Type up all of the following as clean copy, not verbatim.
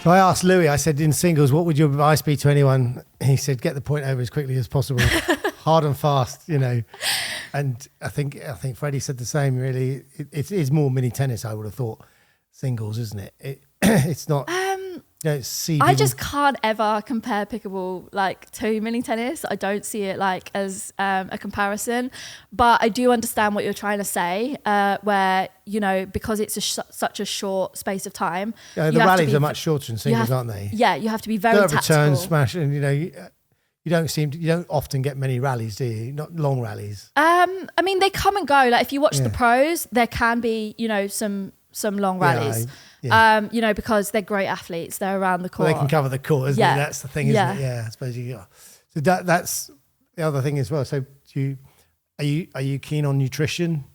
So I asked Louis, I said, in singles, what would your advice be to anyone? He said, get the point over as quickly as possible, hard and fast, you know. And I think Freddie said the same, really. It is more mini tennis, I would have thought, singles, isn't it? It's not... I just can't ever compare pickleball like to mini tennis. I don't see it like as a comparison, but I do understand what you're trying to say. Where because it's such a short space of time. Yeah, the rallies are much shorter in singles, aren't they? Yeah, you have to be very tactical. Return, smash, and you don't often get many rallies, do you? Not long rallies. I mean, they come and go. Like if you watch the pros, there can be some long rallies. Because they're great athletes. They're around the court. Well, they can cover the court, isn't it? That's the thing, isn't it? Yeah, I suppose you are. So that's the other thing as well. So are you keen on nutrition?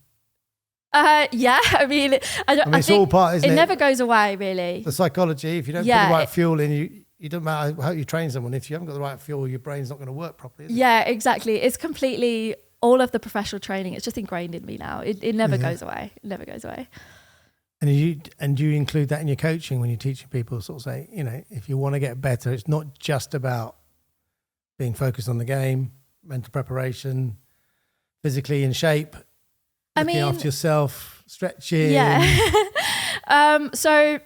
Yeah, I mean, I it's all part, isn't it? It never goes away, really. The psychology, if you don't put the right fuel in, you don't matter how you train someone. If you haven't got the right fuel, your brain's not going to work properly, is it? Yeah, exactly. It's completely, all of the professional training, it's just ingrained in me now. It never goes away. It never goes away. And do you include that in your coaching when you're teaching people, sort of say, if you want to get better, it's not just about being focused on the game, mental preparation, physically in shape, looking after yourself, stretching. Yeah. So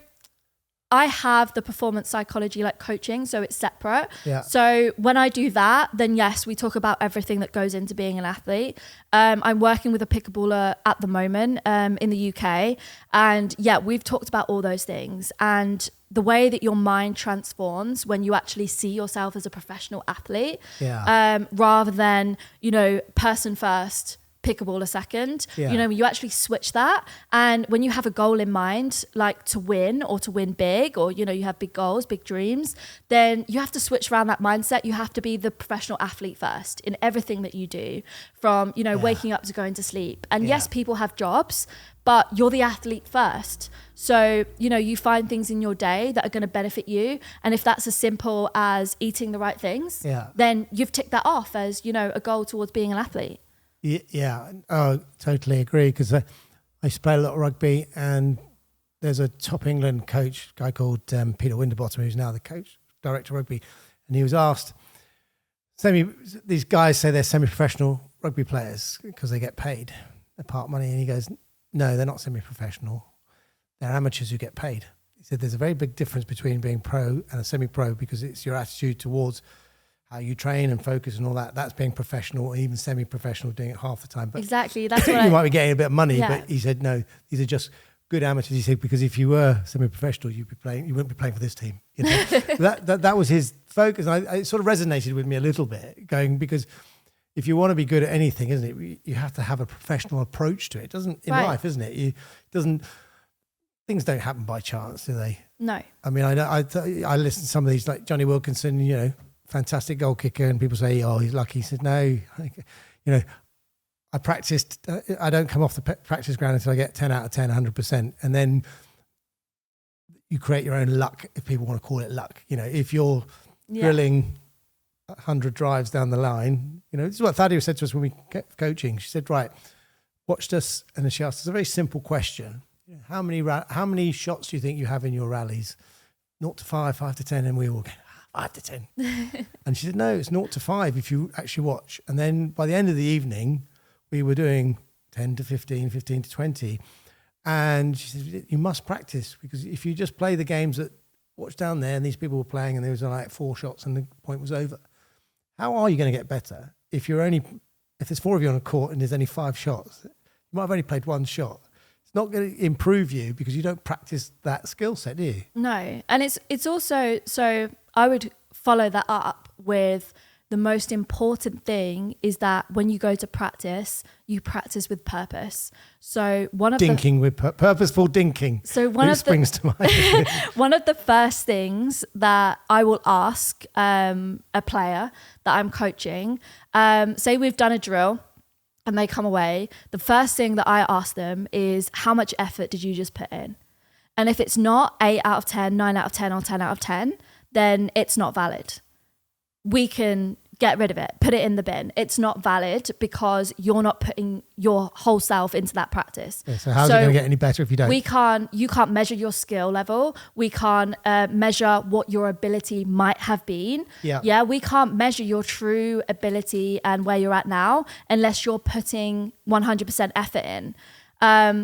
I have the performance psychology like coaching, so it's separate. Yeah. So when I do that, then yes, we talk about everything that goes into being an athlete. I'm working with a pickleballer at the moment in the UK. And yeah, we've talked about all those things. And the way that your mind transforms when you actually see yourself as a professional athlete, rather than, person first, pickleball a second, you actually switch that. And when you have a goal in mind, like to win or to win big, or you have big goals, big dreams, then you have to switch around that mindset. You have to be the professional athlete first in everything that you do, from waking up to going to sleep. And yes, people have jobs, but you're the athlete first. So you find things in your day that are going to benefit you, and if that's as simple as eating the right things, then you've ticked that off as a goal towards being an athlete. Yeah, totally agree, because I used to play a lot of rugby, and there's a top England coach, guy called Peter Winterbottom, who's now the director of rugby, and he was asked, these guys say they're semi-professional rugby players because they get paid, they're part money, and he goes, no, they're not semi-professional, they're amateurs who get paid. He said there's a very big difference between being pro and a semi-pro, because it's your attitude towards how you train and focus and all that. That's being professional, or even semi-professional, doing it half the time. But exactly, that's what you might be getting a bit of money, but he said, no, these are just good amateurs. He said, because if you were semi-professional, you wouldn't be playing for this team. That was his focus. And it sort of resonated with me a little bit, because if you want to be good at anything, isn't it, you have to have a professional approach to it. Doesn't in life, isn't it? Things don't happen by chance, do they? No. I mean, I listen to some of these, like Johnny Wilkinson, fantastic goal kicker, and people say, oh, he's lucky. He said, no, I practiced, I don't come off the practice ground until I get 10 out of 10, 100%. And then you create your own luck, if people want to call it luck. If you're drilling 100 drives down the line, this is what Thadia said to us when we kept coaching. She said, right, watched us, and then she asked us a very simple question. How many shots do you think you have in your rallies? 0 to 5, 5 to 10, and we all go, 5 to 10. And she said, no, it's 0 to 5 if you actually watch. And then by the end of the evening, we were doing 10 to 15, 15 to 20. And she said, you must practice, because if you just play the games that watch down there, and these people were playing and there was like 4 shots and the point was over, how are you going to get better if there's 4 of you on a court and there's only 5 shots? You might have only played 1 shot. It's not going to improve you because you don't practice that skill set, do you? No. And it's also, so I would follow that up with the most important thing is that when you go to practice, you practice with purpose. So purposeful dinking. So springs to mind. One of the first things that I will ask a player that I'm coaching, say we've done a drill and they come away, the first thing that I ask them is, how much effort did you just put in? And if it's not 8 out of 10, 9 out of 10, or 10 out of 10, then it's not valid. We can get rid of it, put it in the bin. It's not valid because you're not putting your whole self into that practice. Yeah, so how's it going to get any better if you don't? You can't measure your skill level. We can't measure what your ability might have been. Yeah, we can't measure your true ability and where you're at now unless you're putting 100% effort in.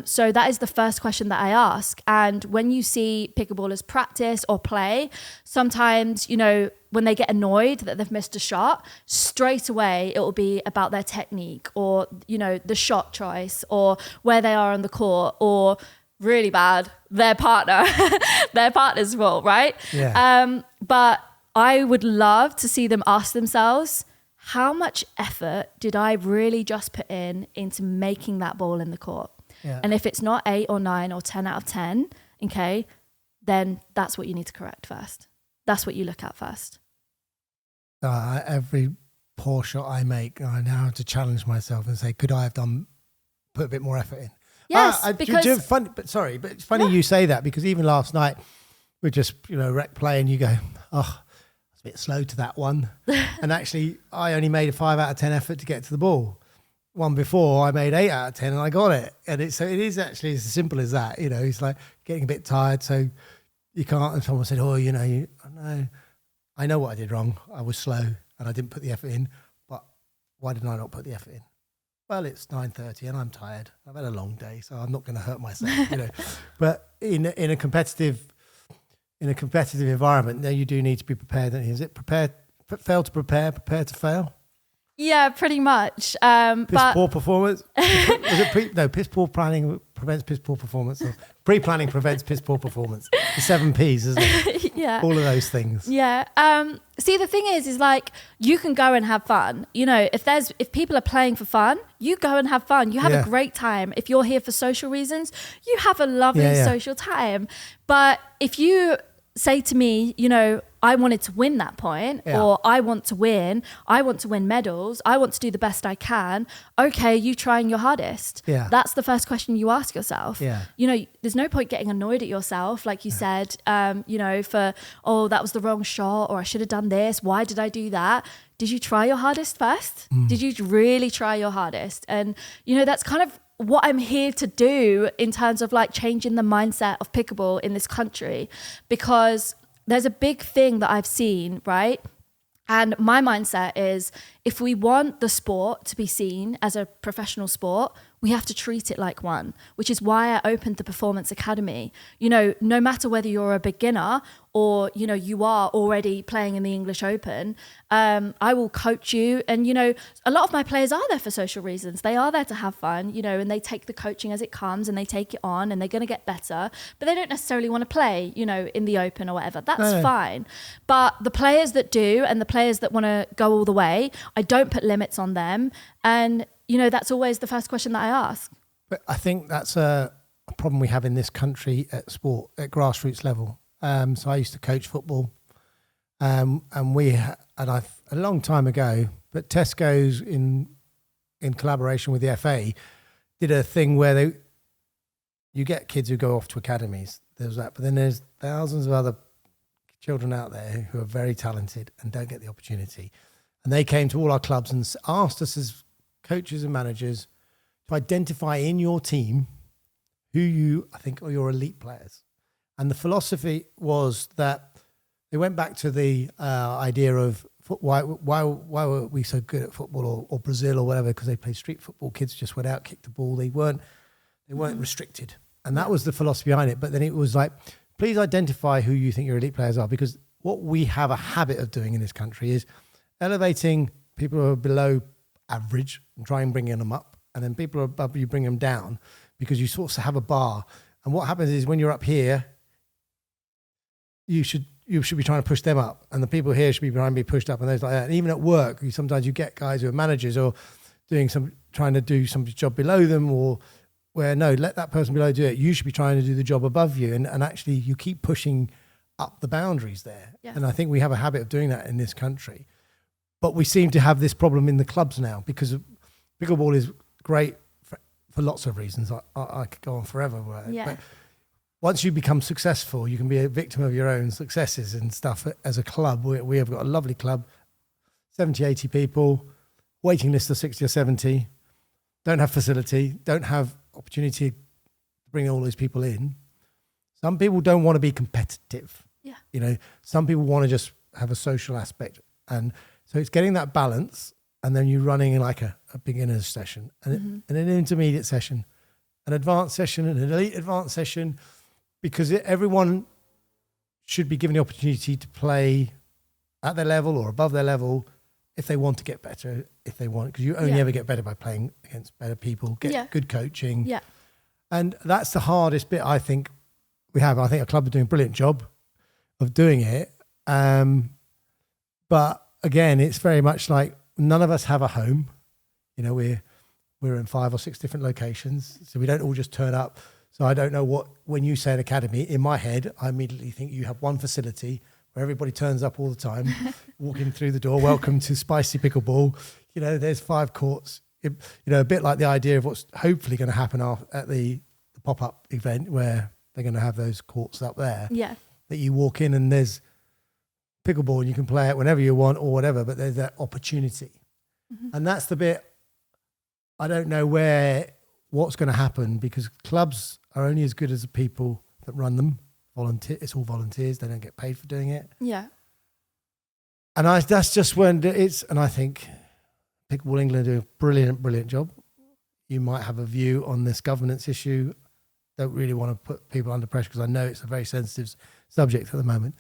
So that is the first question that I ask. And when you see pickleballers practice or play, sometimes, you know, when they get annoyed that they've missed a shot, straight away it will be about their technique or, you know, the shot choice or where they are on the court, or really bad, their partner's fault, right? Yeah. But I would love to see them ask themselves, how much effort did I really just put into making that ball in the court? Yeah. And if it's not 8 or 9 or 10 out of 10, okay, then that's what you need to correct first. That's what you look at first. Every poor shot I make, I now have to challenge myself and say, could I have put a bit more effort in? Yes, because... But it's funny you say that, because even last night, we're just, you know, rec play and you go, oh, it's a bit slow to that one. And actually, I only made a 5 out of 10 effort to get to the ball. One before, I made 8 out of 10 and I got it. And it is actually as simple as that. You know, it's like getting a bit tired, so you can't. And someone said, oh, you know, I know what I did wrong. I was slow and I didn't put the effort in. But why didn't I not put the effort in? Well, it's 9:30 and I'm tired. I've had a long day, so I'm not going to hurt myself, you know. But in a competitive environment, now you do need to be prepared. Is it fail to prepare to fail? Yeah, pretty much. Poor performance. Piss poor planning prevents piss poor performance. Pre-planning prevents piss poor performance. The 7 Ps, isn't it? Yeah. All of those things. Yeah. See, the thing is like, you can go and have fun. You know, if people are playing for fun, you go and have fun. You have a great time. If you're here for social reasons, you have a lovely social time. But if you say to me, you know, I wanted to win that point, or I want to win medals, I want to do the best I can. Okay, you trying your hardest. Yeah. That's the first question you ask yourself. Yeah. You know, there's no point getting annoyed at yourself, like you said, you know, for, oh, that was the wrong shot, or I should have done this. Why did I do that? Did you try your hardest first? Did you really try your hardest? And, you know, that's kind of what I'm here to do in terms of like changing the mindset of pickleball in this country, because there's a big thing that I've seen, right? And my mindset is, if we want the sport to be seen as a professional sport, we have to treat it like one, which is why I opened the Performance Academy. You know, no matter whether you're a beginner or, you know, you are already playing in the English Open, I will coach you. And, you know, a lot of my players are there for social reasons. They are there to have fun, you know, and they take the coaching as it comes and they take it on and they're going to get better, but they don't necessarily want to play, you know, in the Open or whatever. That's fine. But the players that do, and the players that want to go all the way, I don't put limits on them. And, you know, that's always the first question that I ask. But I think that's a problem we have in this country at sport, at grassroots level. So I used to coach football, and a long time ago, but Tesco's in collaboration with the FA did a thing where you get kids who go off to academies. There's that, but then there's thousands of other children out there who are very talented and don't get the opportunity. And they came to all our clubs and asked us as coaches and managers to identify in your team who you think are your elite players. And the philosophy was that they went back to the idea of why were we so good at football, or Brazil or whatever, because they played street football. Kids just went out, kicked the ball. They weren't restricted. And that was the philosophy behind it. But then it was like, please identify who you think your elite players are, because what we have a habit of doing in this country is elevating people who are below average and try and bringing them up, and then people are above, you bring them down, because you sort of have a bar. And what happens is, when you're up here, you should be trying to push them up, and the people here should be trying to be pushed up, and those like that. And even at work, sometimes you get guys who are managers or trying to do some job below them, or where, no, let that person below do it. You should be trying to do the job above you, and actually you keep pushing up the boundaries there. Yeah. And I think we have a habit of doing that in this country. But we seem to have this problem in the clubs now, because pickleball is great for lots of reasons. I could go on forever. Yeah. But once you become successful, you can be a victim of your own successes and stuff. As a club, we have got a lovely club, 70, 80 people, waiting list of 60 or 70, don't have facility, don't have opportunity to bring all those people in. Some people don't want to be competitive. Yeah. You know, some people want to just have a social aspect. And so it's getting that balance, and then you're running in like a beginner's session, and an intermediate session, an advanced session, and an elite advanced session, because everyone should be given the opportunity to play at their level or above their level if they want to get better, if they want, because you only ever get better by playing against better people, get good coaching. Yeah. And that's the hardest bit, I think, we have. I think our club are doing a brilliant job of doing it. But again, it's very much like none of us have a home. You know, we're in 5 or 6 different locations, so we don't all just turn up. So I don't know what, when you say an academy, in my head, I immediately think you have one facility where everybody turns up all the time, walking through the door, welcome to Spicy Pickleball. You know, there's 5 courts. You know, a bit like the idea of what's hopefully going to happen at the pop-up event where they're going to have those courts up there. Yeah. That you walk in and there's pickleball and you can play it whenever you want or whatever, but there's that opportunity. And that's the bit I don't know what's going to happen, because clubs are only as good as the people that run them. It's all volunteers. They don't get paid for doing it. Yeah. And that's just when and I think Pickleball England do a brilliant, brilliant job. You might have a view on this governance issue. Don't really want to put people under pressure, because I know it's a very sensitive subject at the moment.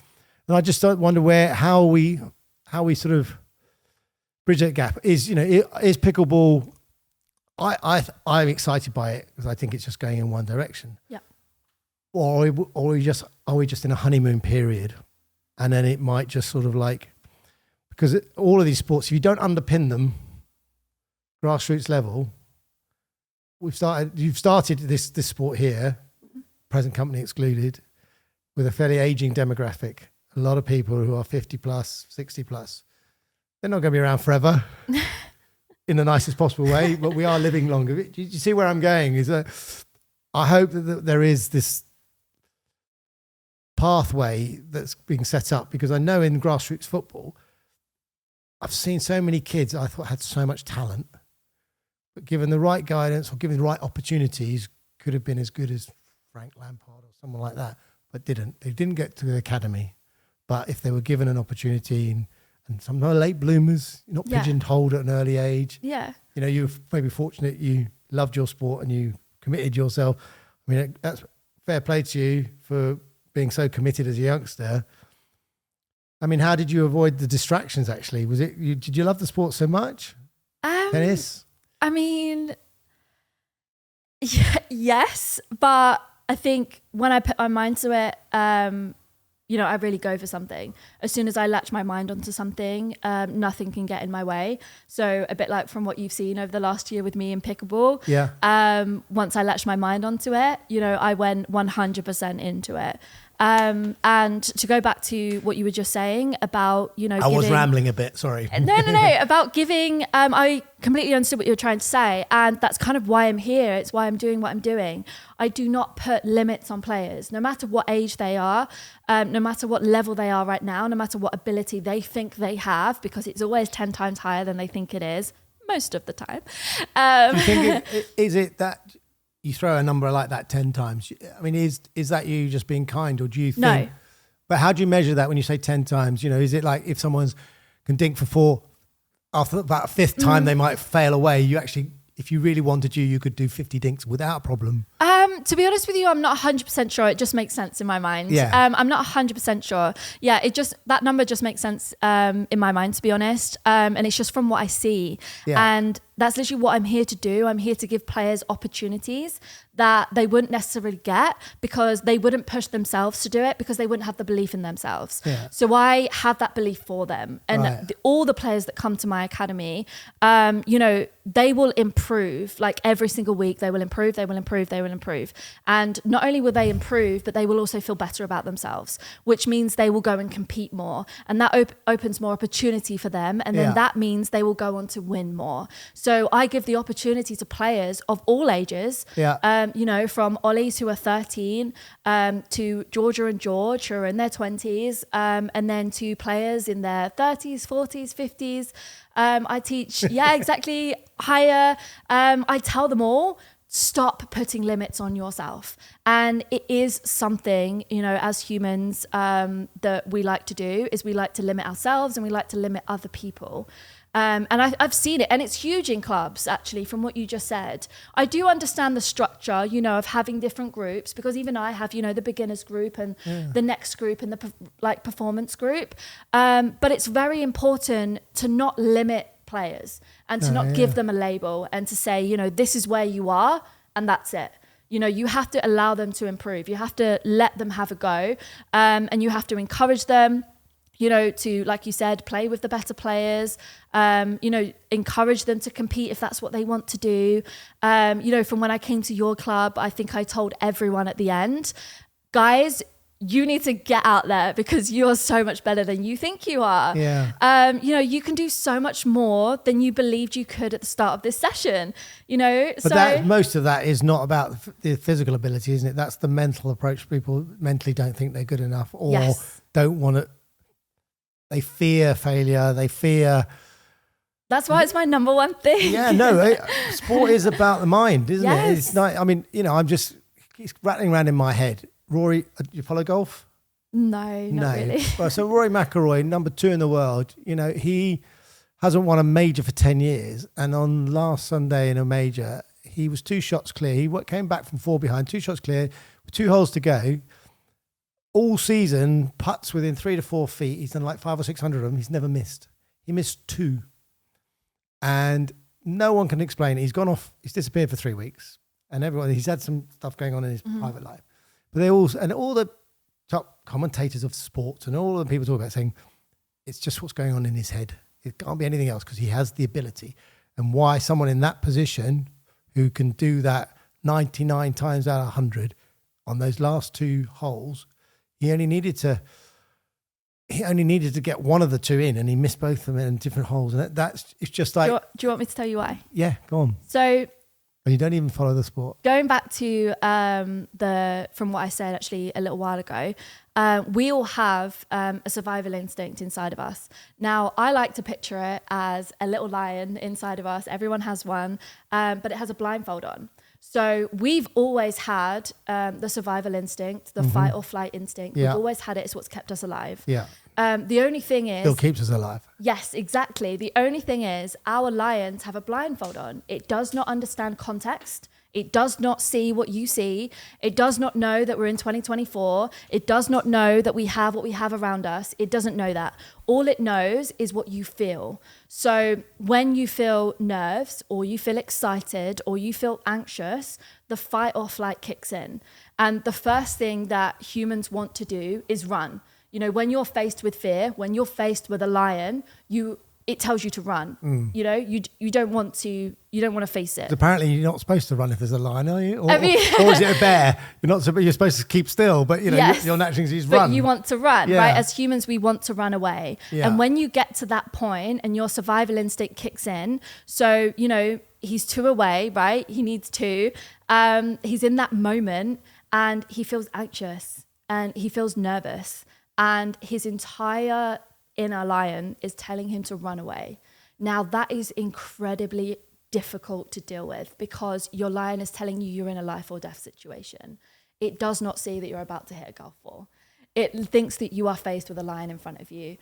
And I just wonder how we sort of bridge that gap. Is pickleball? I'm excited by it because I think it's just going in one direction. Yeah. Or are we just in a honeymoon period, and then it might just sort of like, because all of these sports, if you don't underpin them, grassroots level, you've started this sport here, present company excluded, with a fairly aging demographic. A lot of people who are 50 plus, 60 plus, they're not going to be around forever in the nicest possible way, but we are living longer. Do you see where I'm going? Is that I hope that there is this pathway that's being set up, because I know in grassroots football, I've seen so many kids I thought had so much talent, but given the right guidance or given the right opportunities, could have been as good as Frank Lampard or someone like that, but didn't. They didn't get to the academy. But if they were given an opportunity, and some are late bloomers, you're not pigeonholed at an early age. Yeah. You know, you're maybe fortunate you loved your sport and you committed yourself. I mean, that's fair play to you for being so committed as a youngster. I mean, how did you avoid the distractions, actually? Did you love the sport so much? Tennis? I mean, yes, but I think when I put my mind to it, I really go for something. As soon as I latch my mind onto something, nothing can get in my way. So a bit like from what you've seen over the last year with me in pickleball. Yeah. Once I latched my mind onto it, I went 100% into it. And to go back to what you were just saying about, I was rambling a bit, sorry. No, about giving, I completely understood what you were trying to say. And that's kind of why I'm here. It's why I'm doing what I'm doing. I do not put limits on players, no matter what age they are, no matter what level they are right now, no matter what ability they think they have, because it's always 10 times higher than they think it is, most of the time. Do you think is it that you throw a number like that 10 times? I mean, is that you just being kind, or do you think... No. But how do you measure that when you say 10 times? Is it like if someone's can dink for 4, after about a 5th time they might fail away, you actually, if you really wanted you could do 50 dinks without a problem? To be honest with you, I'm not 100% sure. It just makes sense in my mind. Yeah. I'm not 100% sure. Yeah, that number just makes sense in my mind, to be honest. And it's just from what I see. Yeah. And that's literally what I'm here to do. I'm here to give players opportunities that they wouldn't necessarily get, because they wouldn't push themselves to do it, because they wouldn't have the belief in themselves. Yeah. So I have that belief for them. And all the players that come to my academy, they will improve improve. Like every single week, they will improve, they will improve, they will improve. And not only will they improve, but they will also feel better about themselves, which means they will go and compete more. And that opens more opportunity for them. And then that means they will go on to win more. So I give the opportunity to players of all ages, you know, from Ollies who are 13 to Georgia and George who are in their 20s, and then to players in their 30s, 40s, 50s. I teach, exactly, higher. I tell them all, stop putting limits on yourself. And it is something, you know, as humans, that we like to do, is we like to limit ourselves and we like to limit other people. And I've seen it, and it's huge in clubs, actually, from what you just said. I do understand the structure, you know, of having different groups, because even I have, you know, the beginners group and the next group and the performance group. But it's very important to not limit players and to not give them a label and to say, you know, this is where you are and that's it. You know, you have to allow them to improve. You have to let them have a go, and you have to encourage them, you know, to, like you said, play with the better players, you know, encourage them to compete if that's what they want to do. You know, from when I came to your club, I think I told everyone at the end, guys, you need to get out there because you are so much better than you think you are. You know, you can do so much more than you believed you could at the start of this session, you know. But most of that is not about the physical ability, isn't it? That's the mental approach. People mentally don't think they're good enough or don't want to. They fear failure. They fear. That's why it's my number one thing. Sport is about the mind, isn't it? It's not. I mean, you know, it's rattling around in my head. Rory, you follow golf? No, not really. Well, so Rory McIlroy, number 2 in the world. You know, he hasn't won a major for 10 years, and on last Sunday in a major, he was 2 shots clear. He came back from 4 behind, 2 shots clear, with 2 holes to go. All season, putts within 3 to 4 feet. He's done like 500 or 600 of them. He's never missed. He missed 2. And no one can explain it. He's gone off. He's disappeared for 3 weeks. And he's had some stuff going on in his private life. But all the top commentators of sports and all the people talk about saying, it's just what's going on in his head. It can't be anything else because he has the ability. And why someone in that position who can do that 99 times out of 100 on those last 2 holes, he only needed to get one of the 2 in, and he missed both of them in different holes. And it's just like. Do you want me to tell you why? Yeah, go on. So. And you don't even follow the sport. Going back to from what I said actually a little while ago, we all have a survival instinct inside of us. Now, I like to picture it as a little lion inside of us. Everyone has one, but it has a blindfold on. So we've always had the survival instinct, the fight or flight instinct. We've always had it. It's what's kept us alive. The only thing is... Still keeps us alive. Yes, exactly. The only thing is our lions have a blindfold on. It does not understand context. It does not see what you see. It does not know that we're in 2024. It does not know that we have what we have around us. It doesn't know that. All it knows is what you feel. So when you feel nerves or you feel excited or you feel anxious, the fight or flight kicks in. And the first thing that humans want to do is run. You know, when you're faced with fear, when you're faced with a lion, it tells you to run. You know, you don't want to face it. Apparently, you're not supposed to run if there's a lion, are you? Or is it a bear? You're supposed to keep still, but you know, your natural instinct is run. But you want to run, right? As humans, we want to run away. And when you get to that point and your survival instinct kicks in, so you know he's 2 away, right? He needs 2. He's in that moment and he feels anxious and he feels nervous. And his entire inner lion is telling him to run away. Now, that is incredibly difficult to deal with because your lion is telling you you're in a life or death situation. It does not see that you're about to hit a golf ball. It thinks that you are faced with a lion in front of you.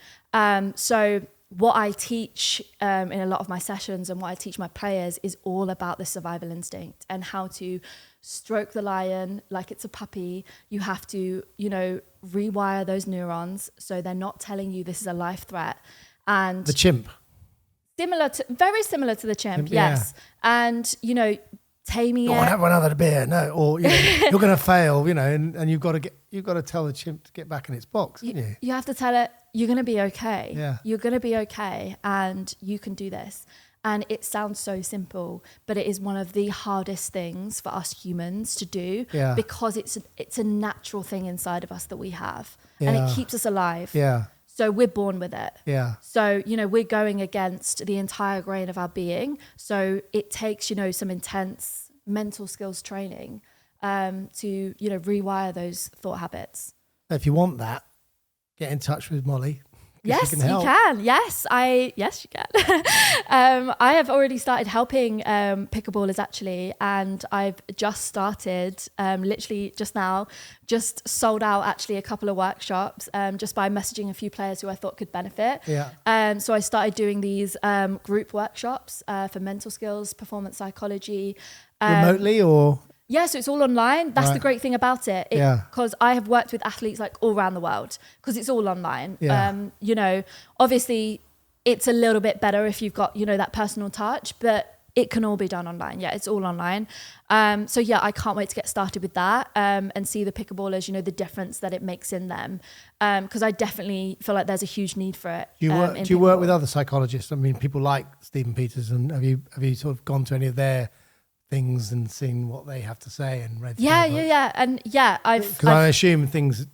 So what I teach in a lot of my sessions and what I teach my players is all about the survival instinct and how to stroke the lion like it's a puppy. You have to, you know, rewire those neurons so they're not telling you this is a life threat. And the chimp. Very similar to the chimp, yes. And, you know, taming it. Have another beer, no. Or you know, you're going to fail, you know, and you've got to tell the chimp to get back in its box, haven't you? You have to tell it you're going to be okay. Yeah. You're going to be okay, and you can do this. And it sounds so simple, but it is one of the hardest things for us humans to do because it's a natural thing inside of us that we have and it keeps us alive. Yeah. So we're born with it. Yeah. So, we're going against the entire grain of our being. So it takes, some intense mental skills training to, rewire those thought habits. If you want that, get in touch with Mollie. Yes, you can. Yes, you can. I have already started helping pickleballers actually, and I've just started literally just now, just sold out actually a couple of workshops just by messaging a few players who I thought could benefit. Yeah. So I started doing these group workshops for mental skills, performance psychology. Remotely or? Yeah, so it's all online. That's the great thing about it. Because I have worked with athletes like all around the world because it's all online. Yeah. Obviously it's a little bit better if you've got, that personal touch, but it can all be done online. Yeah, it's all online. So yeah, I can't wait to get started with that and see the pickleballers, the difference that it makes in them. Because I definitely feel like there's a huge need for it. Do you work with other psychologists? I mean, people like Stephen Peterson. Have you sort of gone to any of their things and seen what they have to say and read? Yeah. And yeah, because I assume things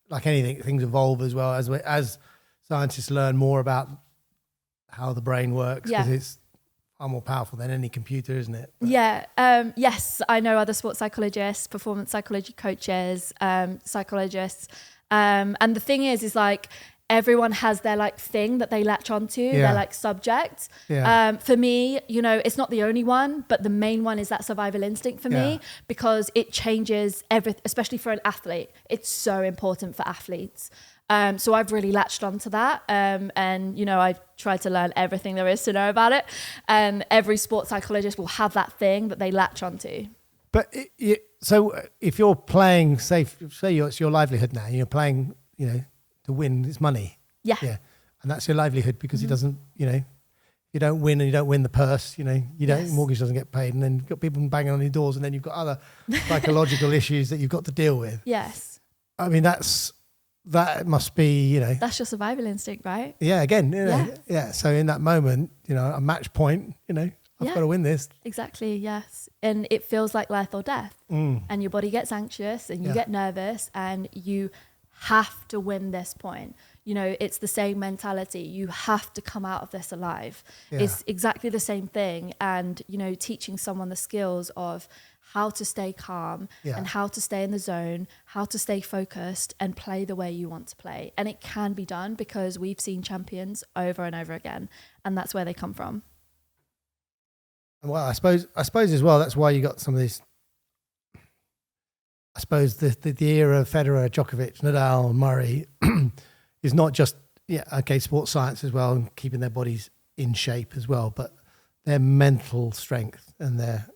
like anything, things evolve as well as scientists learn more about how the brain works, because it's far more powerful than any computer, isn't it? But yes, I know other sports psychologists, performance psychology coaches, psychologists, and the thing is like everyone has their like thing that they latch onto, their like subject. For me, it's not the only one, but the main one is that survival instinct for me, because it changes everything, especially for an athlete. It's so important for athletes. So I've really latched onto that. And, I've tried to learn everything there is to know about it. And every sports psychologist will have that thing that they latch onto. But so if you're playing, say it's your livelihood now, you're playing, to win is money. Yeah. And that's your livelihood, because it doesn't, you don't win and you don't win the purse, mortgage doesn't get paid, and then you've got people banging on your doors, and then you've got other psychological issues that you've got to deal with. Yes. I mean, that must be, That's your survival instinct, right? Yeah, again, yeah. So in that moment, a match point, I've got to win this. Exactly, yes. And it feels like life or death. And your body gets anxious and you get nervous, and you have to win this point. It's the same mentality. You have to come out of this alive. It's exactly the same thing. And, teaching someone the skills of how to stay calm and how to stay in the zone, how to stay focused and play the way you want to play. And it can be done because we've seen champions over and over again, and that's where they come from. Well, I suppose as well, that's why you got some of these. I suppose the era of Federer, Djokovic, Nadal, Murray is not just sports science as well, and keeping their bodies in shape as well, but their mental strength and their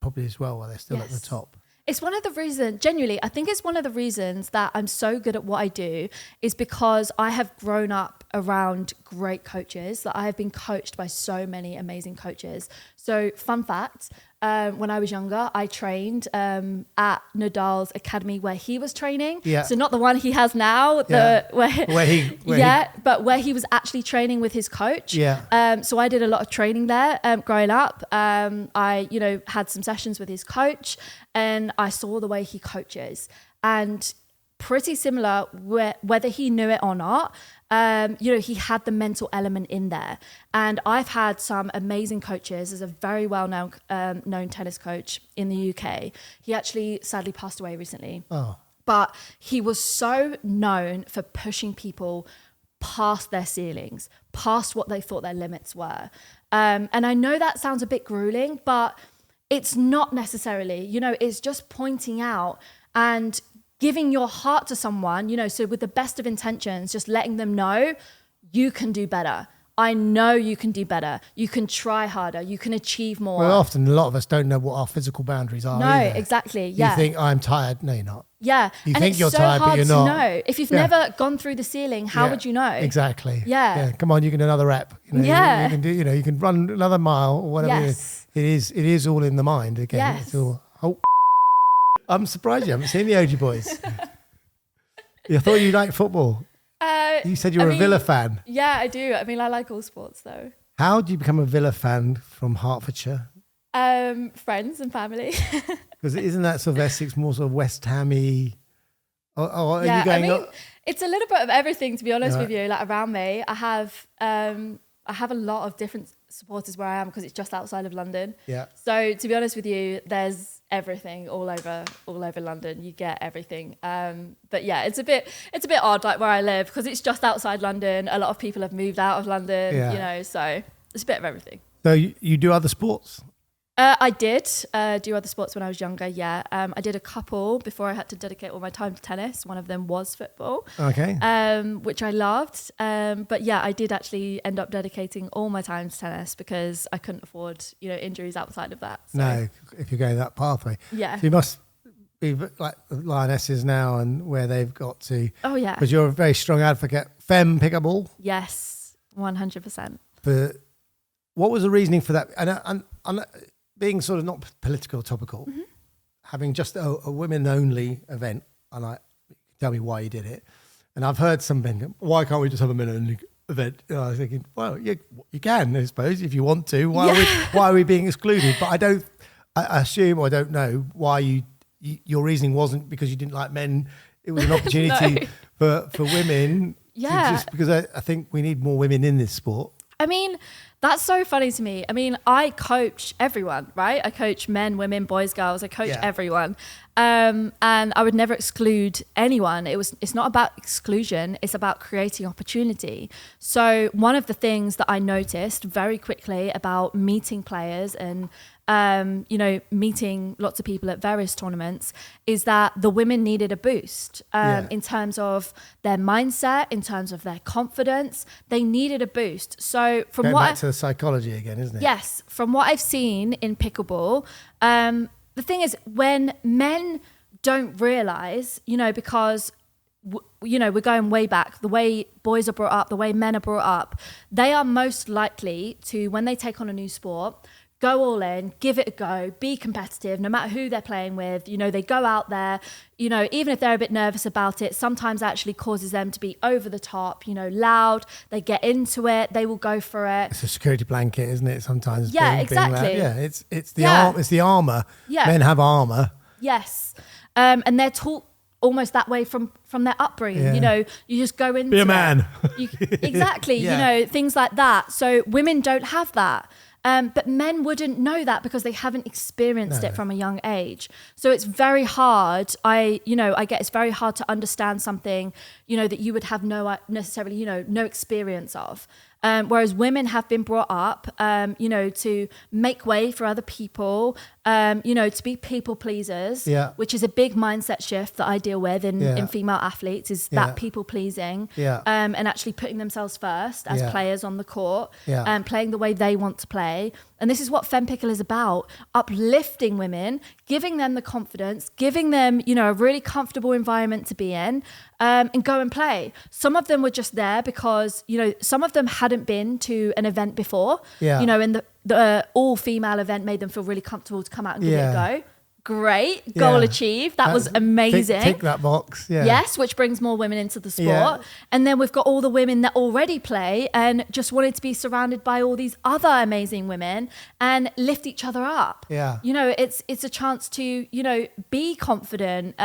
probably as well while they're still at the top. It's one of the reasons, genuinely, I think it's one of the reasons that I'm so good at what I do, is because I have grown up around great coaches, that I have been coached by so many amazing coaches. So fun fact, when I was younger, I trained at Nadal's academy where he was training. Yeah. So not the one he has now, but where he was actually training with his coach. Yeah. So I did a lot of training there growing up. I, had some sessions with his coach, and I saw the way he coaches, and pretty similar, whether he knew it or not. He had the mental element in there. And I've had some amazing coaches. There's a very well-known known tennis coach in the UK. He actually sadly passed away recently. Oh. But he was so known for pushing people past their ceilings, past what they thought their limits were. And I know that sounds a bit grueling, but it's not necessarily. It's just pointing out and giving your heart to someone, so with the best of intentions, just letting them know you can do better. I know you can do better. You can try harder. You can achieve more. Well, often a lot of us don't know what our physical boundaries are. No, either. Exactly. Yeah. You think, I'm tired. No, you're not. Yeah. You think you're tired, but you're not. To know. If you've never gone through the ceiling, how would you know? Exactly. Yeah. Come on, you can do another rep. You can do. You can run another mile or whatever. Yes. It is all in the mind again. Yes. It's all. I'm surprised you haven't seen the OG Boys. I thought you liked football. You said you were a Villa fan. Yeah, I do. I mean, I like all sports though. How do you become a Villa fan from Hertfordshire? Friends and family. Because isn't that sort of Essex more sort of West Hammy? Or are Yeah, you going? I mean, it's a little bit of everything, to be honest Right. with you. Like around me, I have a lot of different supporters where I am because it's just outside of London. Yeah. So to be honest with you, there's everything all over London. You get everything. But yeah, it's a bit odd, like where I live, because it's just outside London. A lot of people have moved out of London, Yeah. you know, so it's a bit of everything. So you do other sports? I did do other sports when I was younger, yeah. I did a couple before I had to dedicate all my time to tennis. One of them was football, Okay. which I loved. But yeah, I did actually end up dedicating all my time to tennis because I couldn't afford, injuries outside of that. So, No, if you're going that pathway. yeah. So you must be like the Lionesses now and where they've got to. Oh, yeah. Because you're a very strong advocate. Femme Pickleball. Yes, 100%. But what was the reasoning for that? And being sort of not political or topical, having just a women-only event, and tell me why you did it. And I've heard some men, why can't we just have a men-only event? And I was thinking, well, you can, I suppose, if you want to. Why are we being excluded? But I assume, or I don't know, why your reasoning wasn't because you didn't like men. It was an opportunity for women. Yeah. Just because I think we need more women in this sport. I mean, that's so funny to me. I mean, I coach everyone, right? I coach men, women, boys, girls. I coach everyone. And I would never exclude anyone. It's not about exclusion. It's about creating opportunity. So one of the things that I noticed very quickly about meeting players and meeting lots of people at various tournaments is that the women needed a boost in terms of their mindset, in terms of their confidence. They needed a boost. So from Going what back to the psychology again, isn't it? Yes, from what I've seen in pickleball, the thing is when men don't realise, because we're going way back, the way boys are brought up, the way men are brought up, they are most likely to, when they take on a new sport, go all in, give it a go, be competitive, no matter who they're playing with. They go out there, even if they're a bit nervous about it, sometimes actually causes them to be over the top, loud. They get into it, they will go for it. It's a security blanket, isn't it? Sometimes. Yeah, being exactly. loud. Yeah, it's the armor. Yeah. Men have armor. Yes. And they're taught almost that way from their upbringing. Yeah. You just go into Be a man. Exactly. Yeah. Things like that. So women don't have that. But men wouldn't know that because they haven't experienced it from a young age. So it's very hard. I get it's very hard to understand something, that you would have no experience of. Whereas women have been brought up, to make way for other people, to be people pleasers, which is a big mindset shift that I deal with in female athletes, is that people pleasing, and actually putting themselves first as players on the court, and playing the way they want to play. And this is what Femme Pickle is about: uplifting women, giving them the confidence, giving them, a really comfortable environment to be in, and go and play. Some of them were just there because, some of them hadn't been to an event before, and the all-female event made them feel really comfortable to come out and give it a go. Great. Goal achieved. That was amazing. Tick that box. Yeah. Yes, which brings more women into the sport. Yeah. And then we've got all the women that already play and just wanted to be surrounded by all these other amazing women and lift each other up. Yeah. It's a chance to, be confident,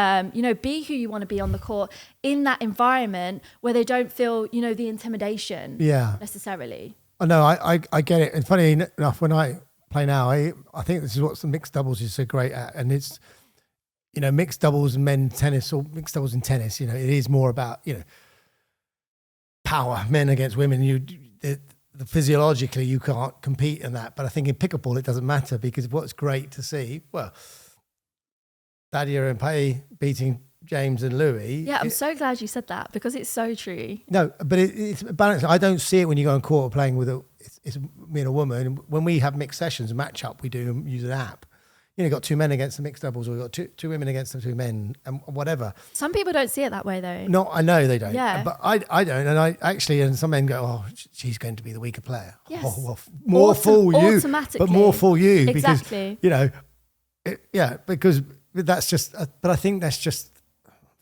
be who you want to be on the court in that environment where they don't feel, the intimidation necessarily. Oh, no, I get it. And funny enough, when I play now, I think this is what the mixed doubles is so great at. And it's, mixed doubles and men tennis, or mixed doubles in tennis, it is more about, power, men against women. Physiologically, you can't compete in that. But I think in pickleball, it doesn't matter, because what's great to see, well, Dadia and Pay beating James and Louis. Yeah, I'm so glad you said that, because it's so true. No, but it's balanced. I don't see it when you go on court playing with it's me and a woman. When we have mixed sessions, a match up, we use an app. You've got two men against the mixed doubles, or you've got two women against the two men, and whatever. Some people don't see it that way, though. No, I know they don't. Yeah. But I don't. And I actually, and some men go, oh, she's going to be the weaker player. Yes. Oh, well, more fool you. Automatically. But more fool you. Exactly. Because, because that's just, but I think that's just,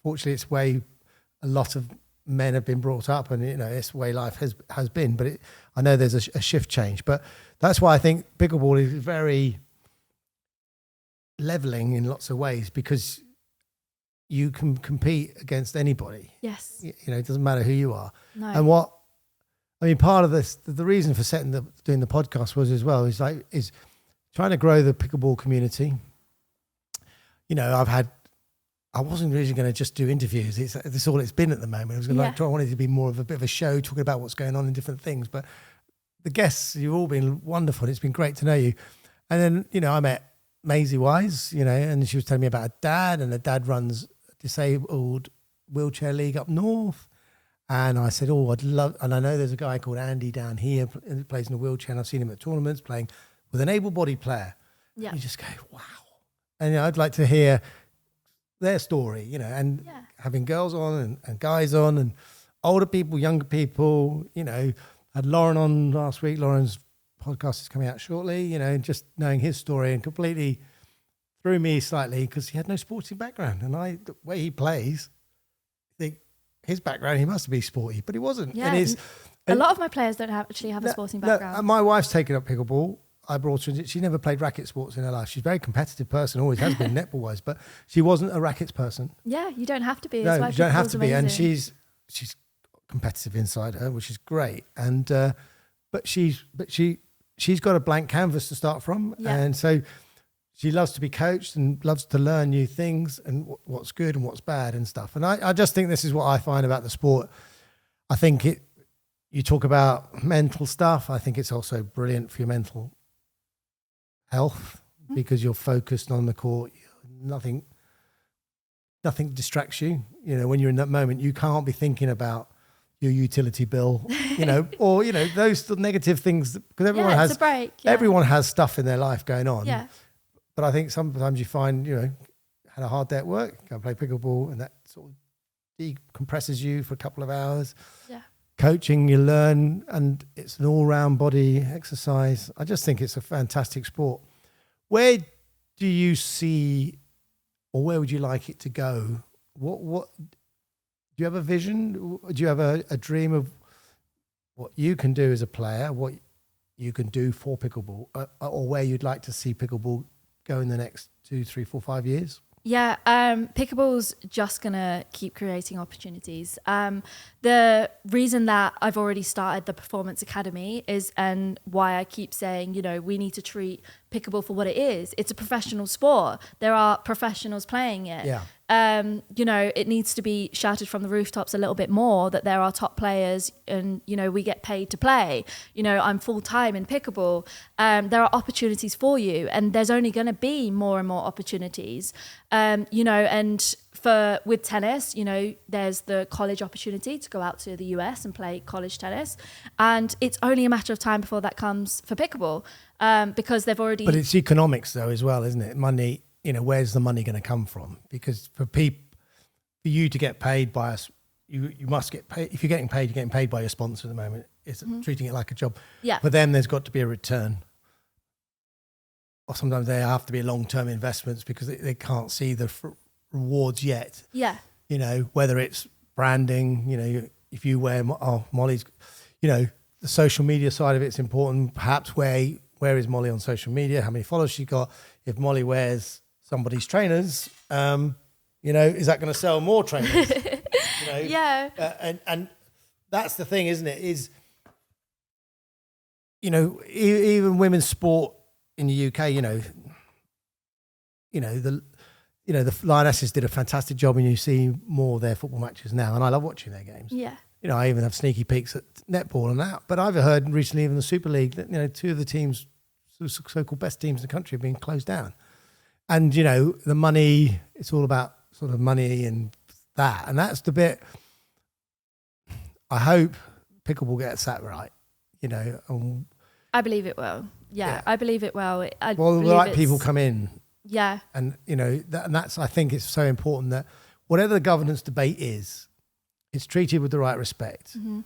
fortunately, it's way a lot of men have been brought up, and it's the way life has been. But I know there's a shift change, but that's why I think pickleball is very leveling in lots of ways, because you can compete against anybody. Yes. It doesn't matter who you are. No. And part of this, the reason for doing the podcast was as well, is trying to grow the pickleball community. I wasn't really going to just do interviews. It's all it's been at the moment. I was going to I wanted to be more of a bit of a show, talking about what's going on in different things. But the guests, you've all been wonderful. It's been great to know you. And then, I met Maisie Wise, and she was telling me about her dad, and her dad runs a disabled wheelchair league up north. And I said, I'd love, and I know there's a guy called Andy down here who plays in a wheelchair, and I've seen him at tournaments playing with an able-bodied player. Yeah. And you just go, wow. And I'd like to hear their story, and having girls on and guys on, and older people, younger people, had Lauren on last week. Lauren's podcast is coming out shortly, just knowing his story, and completely threw me slightly, because he had no sporting background. And the way he plays, I think his background, he must be sporty, but he wasn't. Yeah. And a lot of my players don't actually have a sporting background. No, my wife's taken up pickleball. I brought her in. She never played racket sports in her life. She's a very competitive person, always has been netball-wise, but she wasn't a rackets person. Yeah, you don't have to be. No, you don't have to be. And she's competitive inside her, which is great. And but she's got a blank canvas to start from, and so she loves to be coached and loves to learn new things and what's good and what's bad and stuff. And I just think this is what I find about the sport. I think you talk about mental stuff. I think it's also brilliant for your mental health, because you're focused on the court. Nothing distracts you. When you're in that moment, you can't be thinking about your utility bill, or those negative things, because everyone has a break. Everyone has stuff in their life going on. Yeah. But I think sometimes you find, had a hard day at work, go and play pickleball, and that sort of decompresses you for a couple of hours. Yeah. Coaching, you learn, and it's an all-round body exercise. I just think it's a fantastic sport. Where do you see, or where would you like it to go? What do you have a vision? Do you have a dream of what you can do as a player, what you can do for pickleball, or where you'd like to see pickleball go in the next 2, 3, 4, 5 years? Yeah, pickleball's just going to keep creating opportunities. The reason that I've already started the Performance Academy and why I keep saying, we need to treat pickleball for what it is. It's a professional sport. There are professionals playing it. Yeah. It needs to be shouted from the rooftops a little bit more that there are top players and, we get paid to play. I'm full-time in pickleball. There are opportunities for you, and there's only going to be more and more opportunities. And with tennis, there's the college opportunity to go out to the US and play college tennis. And it's only a matter of time before that comes for pickleball, because they've already... But it's economics though as well, isn't it? Money, where's the money going to come from? Because for you to get paid by us, you must get paid. If you're getting paid by your sponsor at the moment. It's treating it like a job. Yeah. For them, there's got to be a return. Or sometimes they have to be long-term investments, because they can't see the rewards yet. Yeah. Whether it's branding, if you wear, Mollie's, the social media side of it's important. Perhaps where is Mollie on social media? How many followers she got? If Mollie wears somebody's trainers, is that going to sell more trainers? Yeah. And that's the thing, isn't it? Even women's sport in the UK, the Lionesses did a fantastic job, and you see more of their football matches now, and I love watching their games. Yeah. I even have sneaky peeks at netball and that. But I've heard recently, even the Super League, that 2 of the teams, so-called best teams in the country, have been closed down. And the money, it's all about sort of money and that, and that's the bit. I hope pickleball gets that right. I believe it will. Yeah. I believe it will. The right people come in. Yeah. And, and that's, I think it's so important that whatever the governance debate is, it's treated with the right respect. Mm-hmm.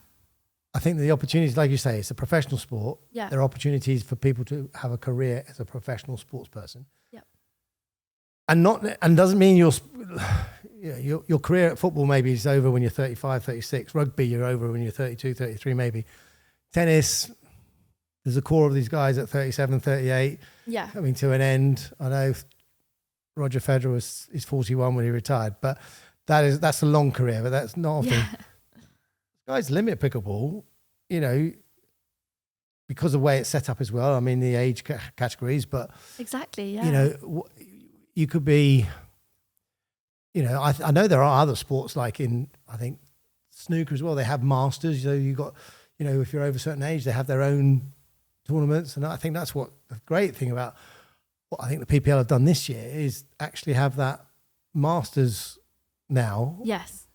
I think the opportunities, like you say, it's a professional sport. Yeah. There are opportunities for people to have a career as a professional sports person. Yeah. And doesn't mean you're, your career at football maybe is over when you're 35, 36. Rugby, you're over when you're 32, 33 maybe. Tennis, there's a core of these guys at 37, 38 coming to an end. I know Roger Federer is 41 when he retired, but that's a long career, but that's not often. Guys limit pickleball, because of the way it's set up as well. I mean, the age categories, but exactly, you could be, I know there are other sports like I think snooker as well. They have masters. You got, if you're over a certain age, they have their own tournaments, and I think that's what the great thing about what I think the PPL have done this year is actually have that masters now. Yes.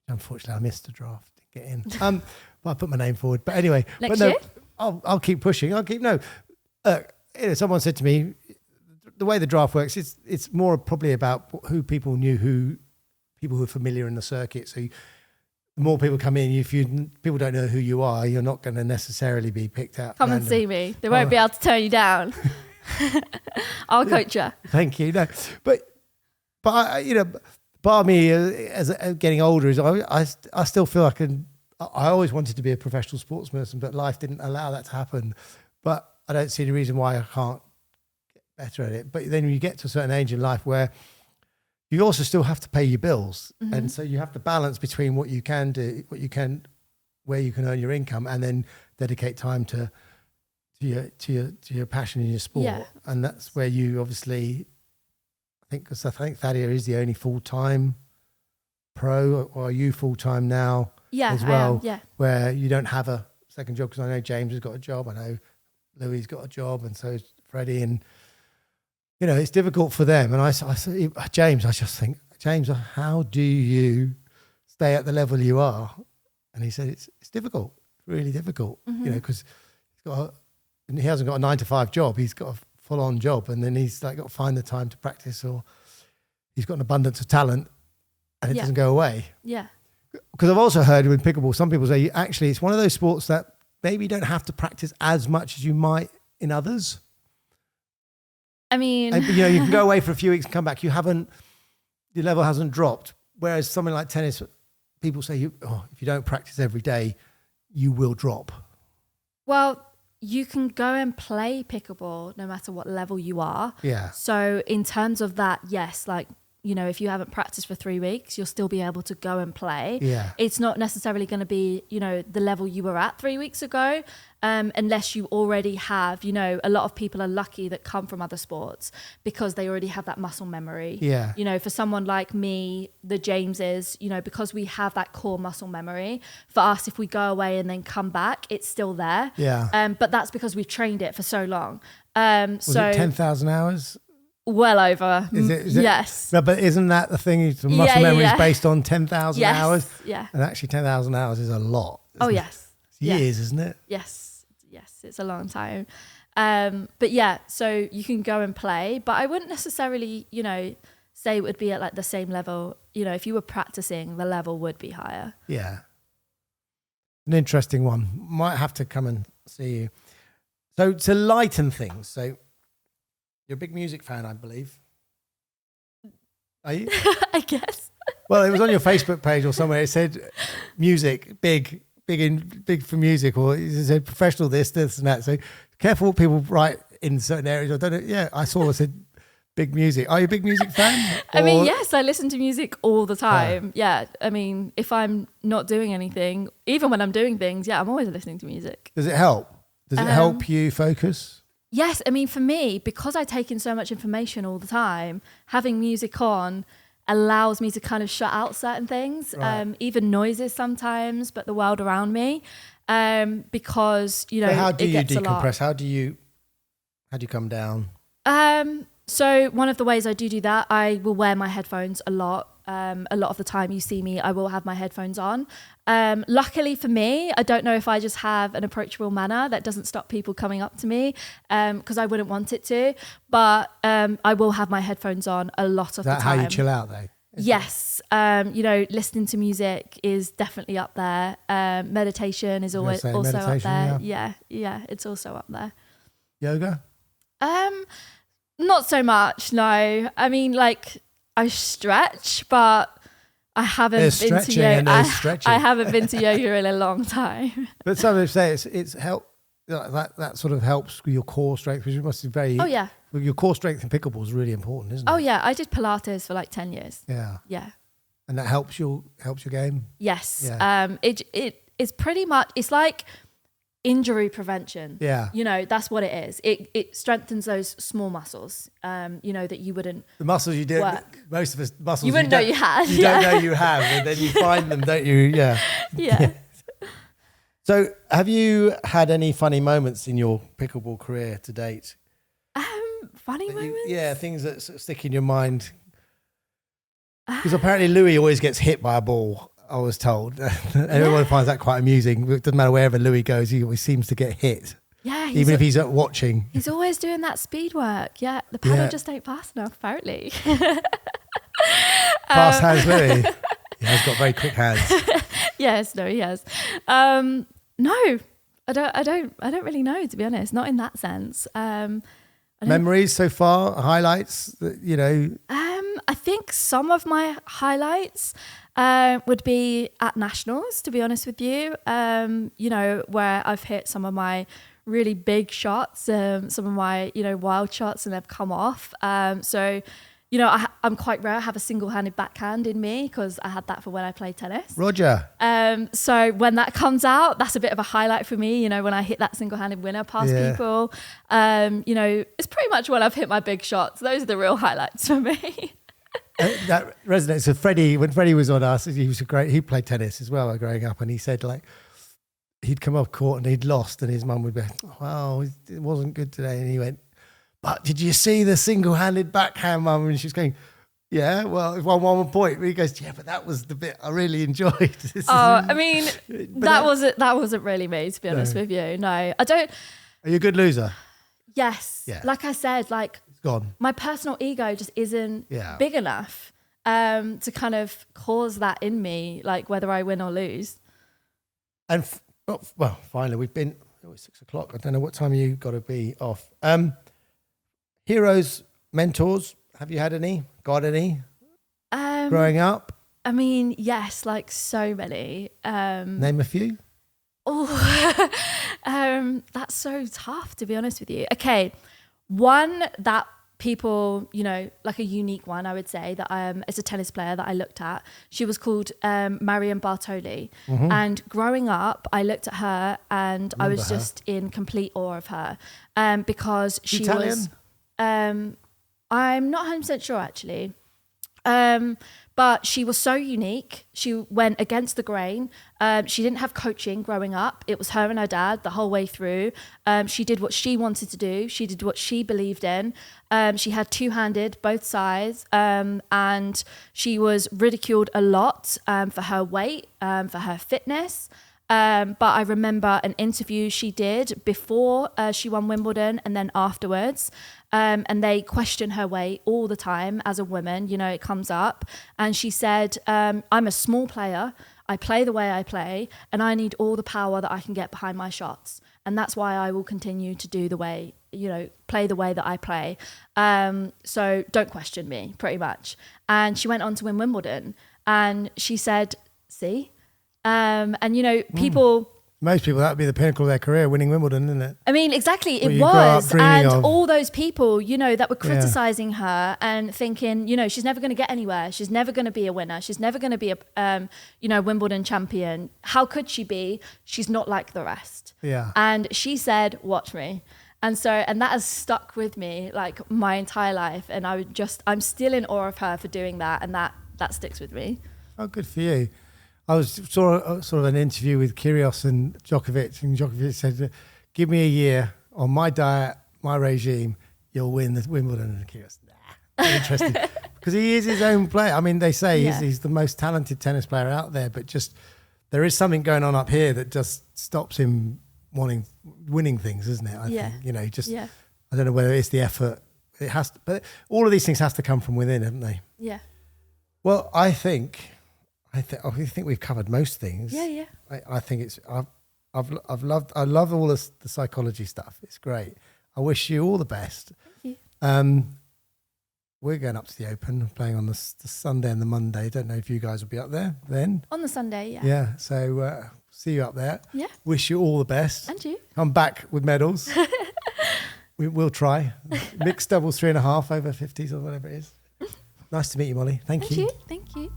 Unfortunately, I missed the draft. Didn't get in. But I put my name forward. But anyway, next year? I'll keep pushing. Someone said to me, the way the draft works, it's more probably about who people knew, people who are familiar in the circuit. So the more people come in, if people don't know who you are, you're not going to necessarily be picked out. Come and see me. They won't be able to turn you down. I'll coach you. Thank you. No, but part of me as getting older is I still feel I always wanted to be a professional sportsperson, but life didn't allow that to happen. But I don't see the reason why I can't get better at it. But then you get to a certain age in life where you also still have to pay your bills. Mm-hmm. And so you have to balance between what you can do, where you can earn your income, and then dedicate time to your passion in your sport. Yeah. And that's where you obviously, I think Thadia is the only full-time pro, or are you full-time now? Yeah, as well, I am, where you don't have a second job, because I know James has got a job, I know Louis got a job, and so is Freddie, and it's difficult for them. And I just think, James, how do you stay at the level you are? And he said it's difficult, really difficult, because he hasn't got a 9-to-5 job, he's got a full-on job, and then he's got to find the time to practice, or he's got an abundance of talent, and it doesn't go away. Yeah. Because I've also heard with pickleball, some people say actually it's one of those sports that maybe you don't have to practice as much as you might in others. I mean, you can go away for a few weeks and come back. Your level hasn't dropped. Whereas something like tennis, people say if you don't practice every day, you will drop. Well, you can go and play pickleball no matter what level you are. Yeah. So in terms of that, yes, if you haven't practiced for 3 weeks, you'll still be able to go and play. Yeah. It's not necessarily going to be, the level you were at 3 weeks ago, unless you already have, a lot of people are lucky that come from other sports because they already have that muscle memory. Yeah. For someone like me, the Jameses, because we have that core muscle memory, for us, if we go away and then come back, it's still there. Yeah. But that's because we've trained it for so long. Was it 10,000 hours? Well over. Is it? Yes. No, but isn't that the thing? The muscle memory is based on 10,000 hours? Yeah. And actually 10,000 hours is a lot. Yes. It's years, isn't it? Yes. It's a long time. But so you can go and play, but I wouldn't necessarily, say it would be at the same level. If you were practicing, the level would be higher. Yeah. An interesting one. Might have to come and see you. So to lighten things, so you're a big music fan, I believe. Are you? I guess. Well, it was on your Facebook page or somewhere. It said music, big for music, or it said professional this, and that. So careful what people write in certain areas. I don't know. Yeah, I saw it said big music. Are you a big music fan? I mean, yes, I listen to music all the time. Yeah. I mean, if I'm not doing anything, even when I'm doing things, I'm always listening to music. Does it help? Does it help you focus? Yes, I mean, for me, because I take in so much information all the time, having music on allows me to kind of shut out certain things, right. Even noises sometimes, but the world around me, because, how do you decompress? How do you come down? So one of the ways I do that, I will wear my headphones a lot. A lot of the time you see me, I will have my headphones on. Luckily for me, I don't know if I just have an approachable manner that doesn't stop people coming up to me, because I wouldn't want it to, but I will have my headphones on a lot of the time. Is that how you chill out though? Yes. Listening to music is definitely up there. Meditation is also up there. Yeah, it's also up there. Yoga? Not so much, no. I mean, I stretch, but I haven't There's been to stretching and yoga. there's stretching. I haven't been to yoga in a long time. But some people say it's help that sort of helps with your core strength, which must be very. Oh yeah. Your core strength in pickleball is really important, isn't it? Oh yeah, I did Pilates for like 10 years. Yeah. Yeah. And that helps your game. Yes. Yeah. It is pretty much, it's like injury prevention. Yeah. You know, that's what it is. It strengthens those small muscles, you know, that you wouldn't. The muscles you did, work. Most of us muscles You wouldn't know you had. You don't know you have, and then you find them, don't you? Yeah. Yeah. So, have you had any funny moments in your pickleball career to date? Funny moments? Yeah, things that sort of stick in your mind. Because apparently Louis always gets hit by a ball, I was told. Everyone finds that quite amusing. It doesn't matter wherever Louis goes, he always seems to get hit. Yeah. Even if he's watching. He's always doing that speed work. Yeah. The paddle just ain't fast enough, apparently. Fast hands, Louis. He has got very quick hands. Yes, no, he has. No, I don't really know, to be honest. Not in that sense. Memories so far, highlights that, you know? I think some of my highlights would be at nationals, to be honest with you. You know, where I've hit some of my really big shots, some of my, you know, wild shots, and they've come off. So, you know, I'm quite rare. I have a single-handed backhand in me because I had that for when I played tennis. Roger. So when that comes out, that's a bit of a highlight for me, you know, when I hit that single-handed winner past people. You know, it's pretty much when I've hit my big shots. Those are the real highlights for me. That resonates with Freddie. When Freddie was on us, he played tennis as well growing up, and he said, like, he'd come off court and he'd lost, and his mum would be, "Wow, it wasn't good today." And he went, "But did you see the single-handed backhand, Mum?" And she's going, "Yeah, well, it won 1 point." But he goes, "Yeah, but that was the bit I really enjoyed." I mean, that wasn't really me, to be honest with you. No, I don't. Are you a good loser? Yes. Yeah. Like I said, like, it's gone. My personal ego just isn't big enough to kind of cause that in me, like whether I win or lose. And well, finally, we've been. It's 6 o'clock. I don't know what time you got to be off. Heroes, mentors, have you had any? Got any? Growing up? I mean, yes, like so many. Name a few. Oh, that's so tough, to be honest with you. Okay, one that people, you know, like a unique one, I would say, that as a tennis player that I looked at, she was called Marion Bartoli. Mm-hmm. And growing up, I looked at her and I was just in complete awe of her because she Italian? Was... I'm not 100% sure, actually. But she was so unique. She went against the grain. She didn't have coaching growing up. It was her and her dad the whole way through. She did what she wanted to do. She did what she believed in. She had two-handed, both sides. And she was ridiculed a lot for her weight, for her fitness. But I remember an interview she did before she won Wimbledon and then afterwards. And they question her weight all the time as a woman, you know, it comes up. And she said, I'm a small player. I play the way I play, and I need all the power that I can get behind my shots. And that's why I will continue to do the way, you know, play the way that I play. So don't question me, pretty much. And she went on to win Wimbledon. And she said, see? And, you know, people... Most people, that would be the pinnacle of their career, winning Wimbledon, isn't it? I mean, exactly, it was. And all those people, you know, that were criticising her and thinking, you know, she's never going to get anywhere. She's never going to be a winner. She's never going to be a, you know, Wimbledon champion. How could she be? She's not like the rest. Yeah. And she said, watch me. And so, and that has stuck with me like my entire life. And I'm still in awe of her for doing that. And that sticks with me. Oh, good for you. I saw sort of an interview with Kyrgios and Djokovic said, "Give me a year on my diet, my regime, you'll win the Wimbledon." And Kyrgios, nah, not interested, because he is his own player. I mean, they say he's the most talented tennis player out there, but just there is something going on up here that just stops him winning things, isn't it? I think, you know, I don't know whether it's the effort. It has to, but all of these things has to come from within, haven't they? Yeah. Well, I think we've covered most things. Yeah. I think it's I love all the psychology stuff. It's great. I wish you all the best. Thank you. we're going up to the Open, playing on the Sunday and the Monday. Don't know if you guys will be up there then. On the Sunday, yeah. Yeah, so see you up there. Yeah. Wish you all the best. And you. Come back with medals. We'll try. Mixed doubles 3.5 over 50s or whatever it is. Nice to meet you, Mollie. Thank you. Thank you.